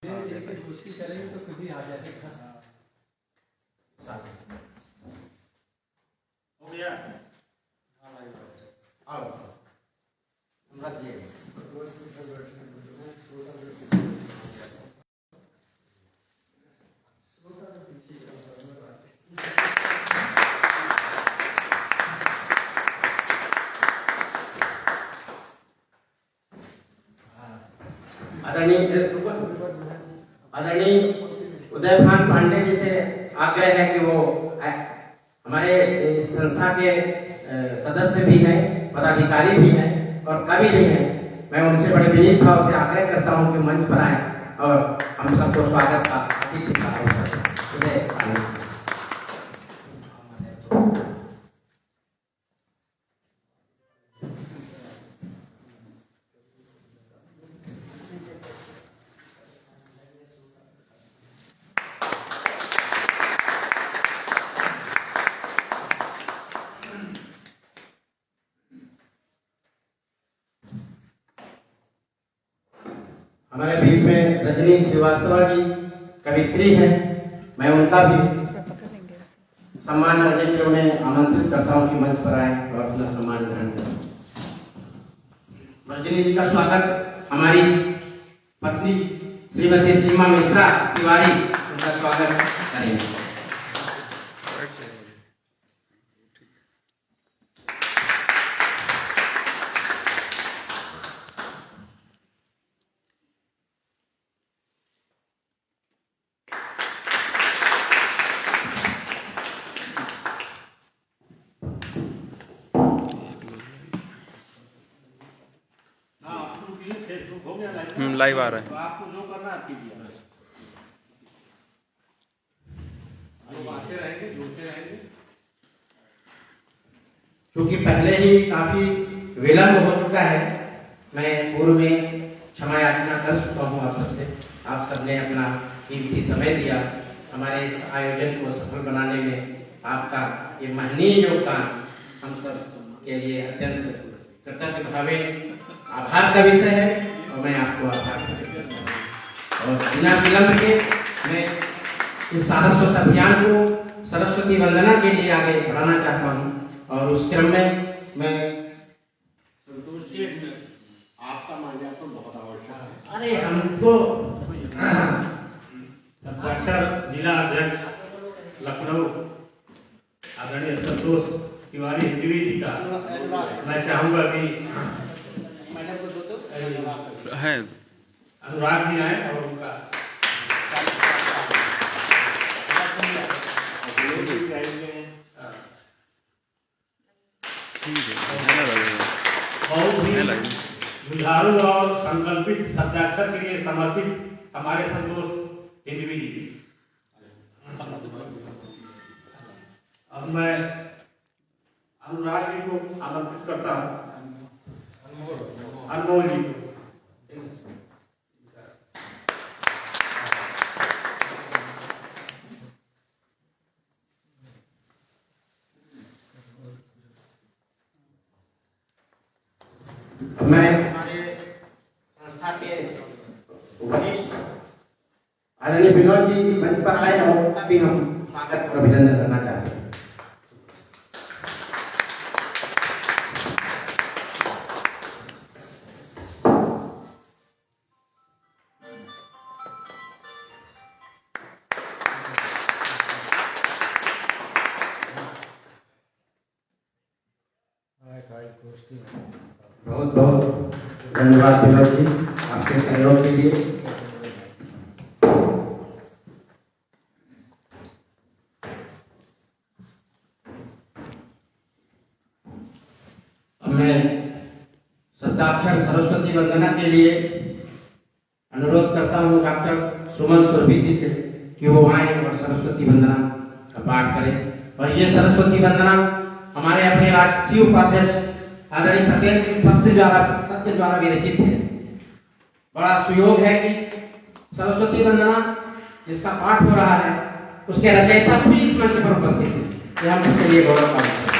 कुश्ती करेंगे तो खुद ही आ जाएगा। हो गया। आओ रख दिए। आदरणीय उदयभान पांडे जी से आग्रह है कि वो हमारे इस संस्था के सदस्य भी हैं, पदाधिकारी भी हैं और कवि भी हैं। मैं उनसे बड़े विनीत भाव से आग्रह करता हूं कि मंच पर आए और हम सबको स्वागत का अतिथि का अवसर। हमारे बीच में रजनी श्रीवास्तव जी कवित्री हैं। मैं उनका भी सम्मान करने के लिए उन्हें आमंत्रित करता हूं कि मंच पर आए और अपना सम्मान ग्रहण करें। रजनी जी का स्वागत हमारी पत्नी श्रीमती सीमा मिश्रा तिवारी उनका स्वागत करेंगे। लाइव आ रहा है। तो आपको जो करना है कीजिए। क्योंकि पहले ही काफी विलंब हो चुका है, मैं पूर्व में क्षमा याचना कर चुका हूं आप सबसे। आप सबने अपना कीमती समय दिया, हमारे इस आयोजन को सफल बनाने में आपका ये महनीय योगदान हम सब के लिए अत्यंत कृतज्ञ भावे आभार का विषय है और मैं आपको आभार करता हूं। और बिना विलंब के मैं इस सारस्वत अभियान को सरस्वती वंदना के लिए आगे बढ़ाना चाहता हूं और उस क्रम में मैं संतुष्टि आपका माल्यार्पण बहुत आवश्यक है। अरे हमको अक्षर जिला अध्यक्ष लखनऊ आदरणीय संतोष तिवारी हिंदवी जी का मैं चाहूंगा कि है अनुराग भी आए और उनका बहुत ही जुझारू और संकल्पित सत्याक्षर के लिए समर्पित हमारे संतोष हिंदवी जी। अब मैं अनुराग जी को आमंत्रित करता हूँ, अनमोल जी को। मैं हमारे संस्था के वरिष्ठ आदरणीय विनोद जी मंच पर आए और उनका भी हम स्वागत और अभिनंदन करना चाहते हैं। बहुत बहुत धन्यवाद विनोद जी आपके सहयोग के लिए। मैं सत्ताक्षर सरस्वती वंदना के लिए अनुरोध करता हूँ डॉक्टर सुमन सुरभि जी से कि वो आए और सरस्वती वंदना का पाठ करें। और ये सरस्वती वंदना हमारे अपने राष्ट्रीय उपाध्यक्ष आदरणीय सत्येंद्र सत्य द्वारा विरचित है। बड़ा सुयोग है कि सरस्वती वंदना जिसका पाठ हो रहा है उसके रचयिता भी इस मंच पर उपस्थित है। यह हम सबके लिए गौरव का विषय है।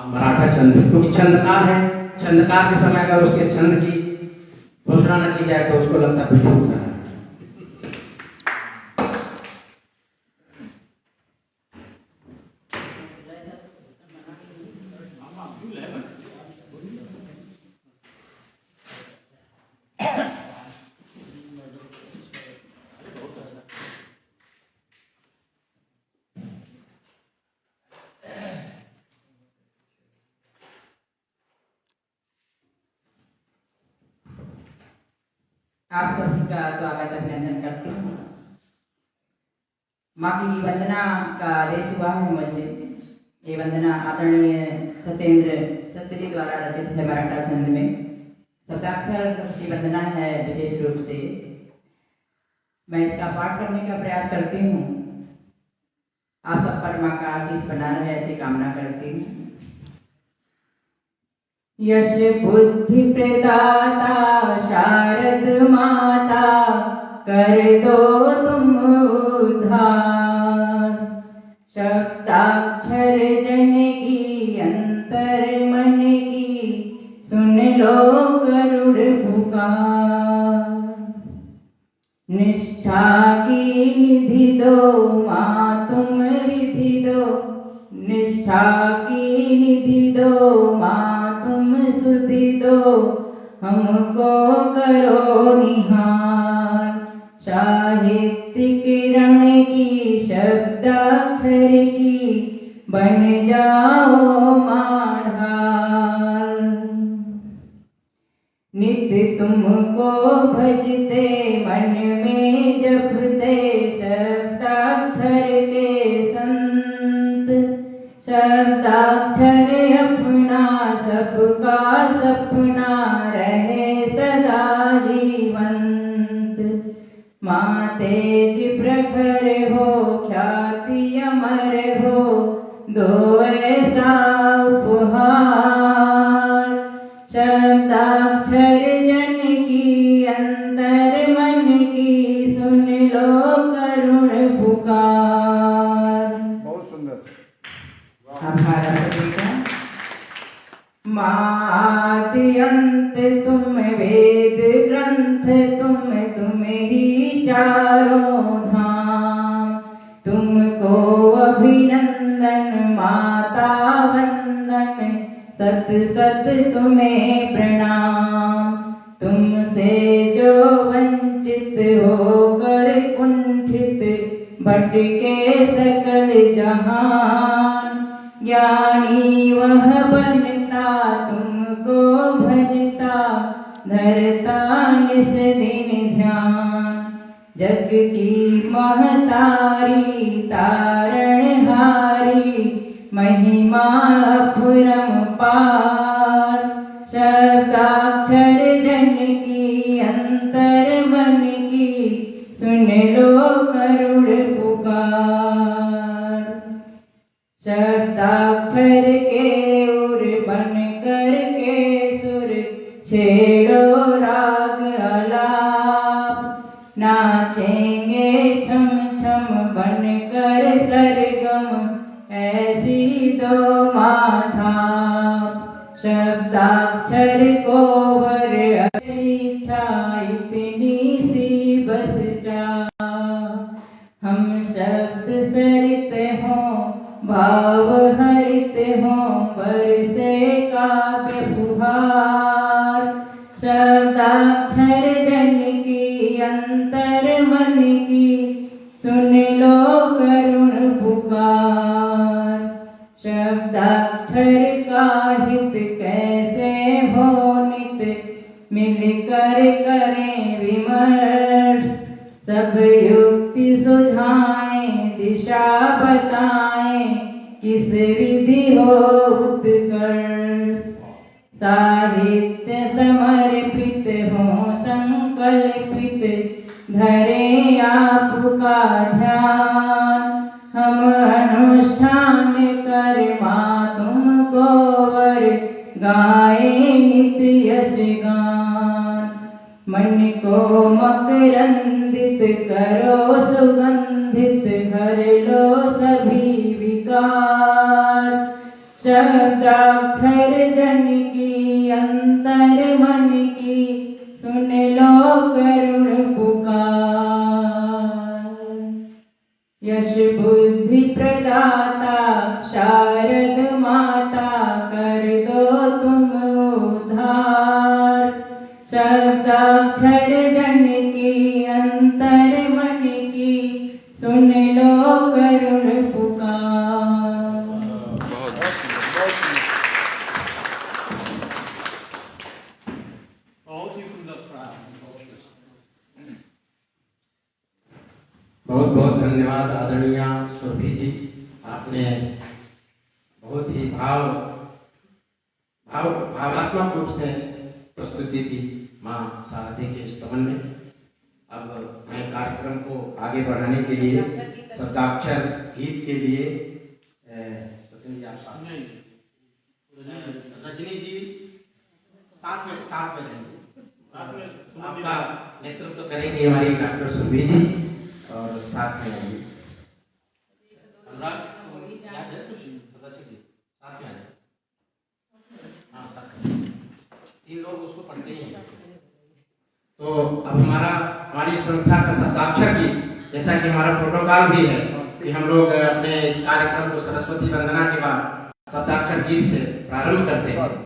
मराठा चंद्र क्योंकि चंद्रकार है, छंदकार के समय अगर उसके छंद की घोषणा न की जाए तो उसको लगता कुछ हो रहा है। आप सभी का स्वागत अभिनंदन करती हूँ। माँ की वंदना का आदेश हुआ है मुझसे। ये वंदना आदरणीय सत्येंद्र सत्यजी द्वारा रचित है मराठा छंद में। शब्दाक्षर सबकी वंदना है विशेष रूप से। मैं इसका पाठ करने का प्रयास करती हूँ। आप सब पर माँ का आशीष बना रहे ऐसी कामना करती हूँ। यश बुद्धि प्रदाता शारद माता कर दो तुम उद्धार। शब्दाक्षर जन की अंतर मन की सुन लो गरुड़ पुकार। निष्ठा की निधि दो माँ तुम विधि दो। निष्ठा की निधि दो माँ तुम सुधि दो। हमको करो निहार। साहित्यिक रण की शब्दाक्षर की बन जाओ माढ़ार। नित्य तुमको भजते मन में जपते शब्दाक्षर के संत। शब्दाक्षर अपना सबका सपना रहे सदा जीवंत। माँ तेज प्रखर हो ख्याति अमर हो दो ऐसा उपहार। शब्दाक्षर जन की अंतर मन की सुन लो करुण पुकार। बहुत सुंदर। आभार सभी का। माँ आदि अंत तुम वेद ग्रंथ तुम ही चारों धाम। तुमको अभिनंदन माता वंदन सत सत तुम्हें प्रणाम। तुमसे जो वंचित होकर कुंठित भटके सकल जहान। ज्ञानी वह बनता तुमको भजता धरता निस दिन ध्यान। जग की महतारी तारणहारी महिमा अपरंपार। शब्दाक्षर जन की अंतर मन की सुन लो करुण पुकार। शब्दाक्षर के उर बन कर के सुर छेड़ो राग आलाप। नाचेंगे छम छम बन कर सरगम ऐसी दो माथा। शब्दाक्षर को वर इच्छा इतनी सी बस जा। हम शब्द सरित हों भाव हरित हों बरसे काव्य फुहार। शब्दाक्षर जन की अंतर मन की सुन लो करुण पुकार। शब्दाक्षर का हित कैसे हो नित मिलकर करें विमर्श। सब युक्ति सुझाएं दिशा बताएं किस विधि हो उत्कर्ष। साहित्य समर्पित हो संकल्पित धरे आपका ध्यान। हम अनुष्ठान कर माँ तुमको वर गाए नित्य यश गान। मन को मकरंदित करो सुगंधित भर लो सभी विकार। शब्दाक्षर जन की अंतर मन की सुन लो करुण पुकार। यश बुद्धि प्रदाता शारद माता कर दो तुम उद्धार। शब्दाक्षर जन की अंतर मन की सुन लो करुण पुकार। बहुत बहुत ही सुंदर प्रार्थना। बहुत बहुत धन्यवाद आदरणीय सुरभि जी, आपने बहुत ही भावात्मक रूप से प्रस्तुति दी माँ शारदे के स्तवन में। अब मैं कार्यक्रम को आगे बढ़ाने के लिए शब्दाक्षर गीत के लिए सचिन जी आप साथ में, रजनी जी साथ में रहेंगे। आपका नेतृत्व करेंगे हमारी डॉक्टर सुरभि जी और साथ में आएंगे अनुराग, याद है कुछ प्रदर्शन जी साथ में आएंगे। हाँ साथ में, 3 लोग उसको पढ़ते ही हैं। तो अब हमारी संस्था का शब्दाक्षर गीत, जैसा कि हमारा प्रोटोकॉल भी है कि हम लोग अपने इस कार्यक्रम को सरस्वती वंदना के बाद शब्दाक्षर गीत से प्रारंभ करते हैं।